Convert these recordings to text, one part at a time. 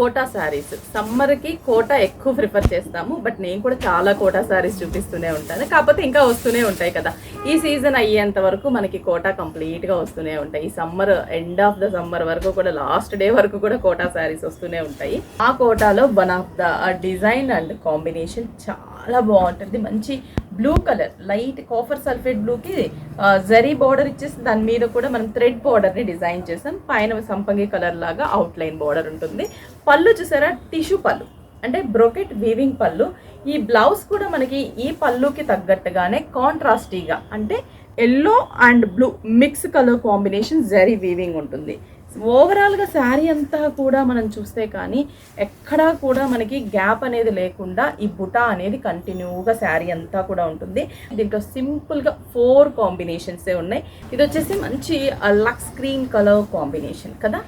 Quota saris. సమ్మర్కి quota ఎక్కువ prefer చేస్తాము, బట్ నేను కూడా చాలా కోటా శారీస్ చూపిస్తూనే ఉంటాను. కాకపోతే ఇంకా వస్తూనే ఉంటాయి కదా, ఈ సీజన్ అయ్యేంత వరకు మనకి కోటా కంప్లీట్గా వస్తూనే ఉంటాయి. ఈ summer end of the summer వరకు కూడా, లాస్ట్ డే వరకు కూడా కోటా శారీస్ వస్తూనే ఉంటాయి. ఆ కోటాలో one of the design and combination చాలా బాగుంటుంది. మంచి blue colour, light copper sulphate బ్లూకి జరీ బార్డర్ ఇచ్చేసి దాని మీద కూడా మనం థ్రెడ్ బార్డర్ని డిజైన్ చేసాం. పైన సంపంగి కలర్ లాగా అవుట్లైన్ బార్డర్ ఉంటుంది. పళ్ళు చూసారా, టిష్యూ పళ్ళు అంటే బ్రోకెట్ వీవింగ్ పళ్ళు. ఈ బ్లౌజ్ కూడా మనకి ఈ పళ్ళుకి తగ్గట్టుగానే కాంట్రాస్టీగా అంటే yellow and blue mix colour combination zari weaving ఉంటుంది. ఓవరాల్గా శారీ అంతా కూడా మనం చూస్తే కానీ ఎక్కడా కూడా మనకి గ్యాప్ అనేది లేకుండా ఈ బుటా అనేది కంటిన్యూగా శారీ అంతా కూడా ఉంటుంది. దీంట్లో సింపుల్గా 4 కాంబినేషన్సే ఉన్నాయి. ఇది వచ్చేసి మంచి లక్స్ గ్రీన్ కలర్ కాంబినేషన్ కదా,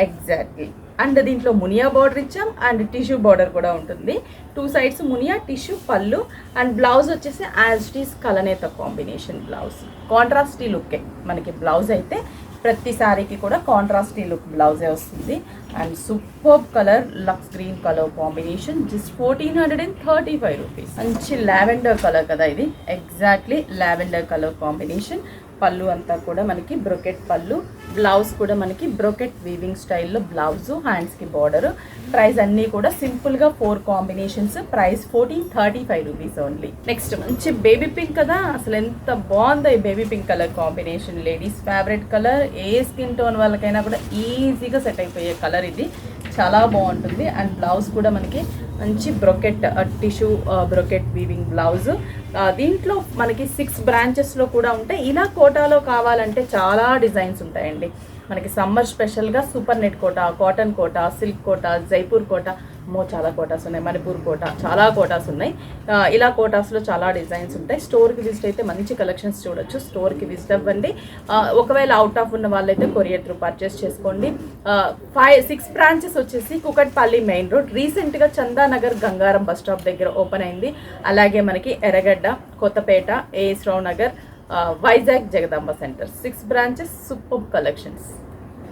ఎగ్జాక్ట్లీ. అండ్ దీంట్లో మునియా బార్డర్ ఇచ్చాం అండ్ టిష్యూ బార్డర్ కూడా ఉంటుంది. 2 సైడ్స్ మునియా, టిష్యూ, పళ్ళు. అండ్ బ్లౌజ్ వచ్చేసి యాజ్ ఇట్ ఈస్ కలనేత కాంబినేషన్ బ్లౌజ్. కాంట్రాస్టీ లుక్కే మనకి బ్లౌజ్ అయితే ప్రతి సారీకి కూడా కాంట్రాస్టీ లుక్ బ్లౌజే వస్తుంది. అండ్ సూపర్బ్ కలర్ లక్స్ green colour combination, just 1435 rupees. మంచి లావెండర్ కలర్ కదా ఇది, ఎగ్జాక్ట్లీ లావెండర్ కలర్ కాంబినేషన్. పళ్ళు అంతా కూడా మనకి బ్రొకెట్ పళ్ళు, బ్లౌజ్ కూడా మనకి బ్రొకెట్ వీవింగ్ స్టైల్లో బ్లౌజు, హ్యాండ్స్కి బార్డరు. ప్రైస్ అన్నీ కూడా సింపుల్గా 4 combinations. Price 1435 rupees only. Next మంచి బేబీ పింక్ కదా, అసలు ఎంత బాగుందో ఈ baby pink colour combination. Ladies favourite colour, ఏ స్కిన్ టోన్ వాళ్ళకైనా కూడా ఈజీగా సెట్ అయిపోయే కలర్ ఇది, చాలా బాగుంటుంది. అండ్ బ్లౌజ్ కూడా మనకి మంచి brocade tissue brocade weaving blouse. దీంట్లో మనకి 6 బ్రాంచెస్లో కూడా ఉంటాయి. ఇలా కోటాలో కావాలంటే చాలా డిజైన్స్ ఉంటాయండి మనకి. సమ్మర్ స్పెషల్గా super net Kota, cotton Kota, silk Kota, Jaipur Kota, చాలా కోటాస్ ఉన్నాయి, మణిపూర్ కోటా, చాలా కోటాస్ ఉన్నాయి. ఇలా కోటాస్లో చాలా డిజైన్స్ ఉంటాయి. స్టోర్కి విజిట్ అయితే మంచి కలెక్షన్స్ చూడొచ్చు. స్టోర్కి విజిట్ అవ్వండి. ఒకవేళ అవుట్ ఆఫ్ ఉన్న వాళ్ళైతే కొరియర్ త్రూ పర్చేస్ చేసుకోండి. 6 బ్రాంచెస్ వచ్చేసి కుకట్పల్లి మెయిన్ రోడ్, రీసెంట్గా చందానగర్ గంగారం బస్ స్టాప్ దగ్గర ఓపెన్ అయింది. అలాగే మనకి Erragadda, Kothapet, A S Rao Nagar, Vizag Jagadamba centre. 6 branches, super collections.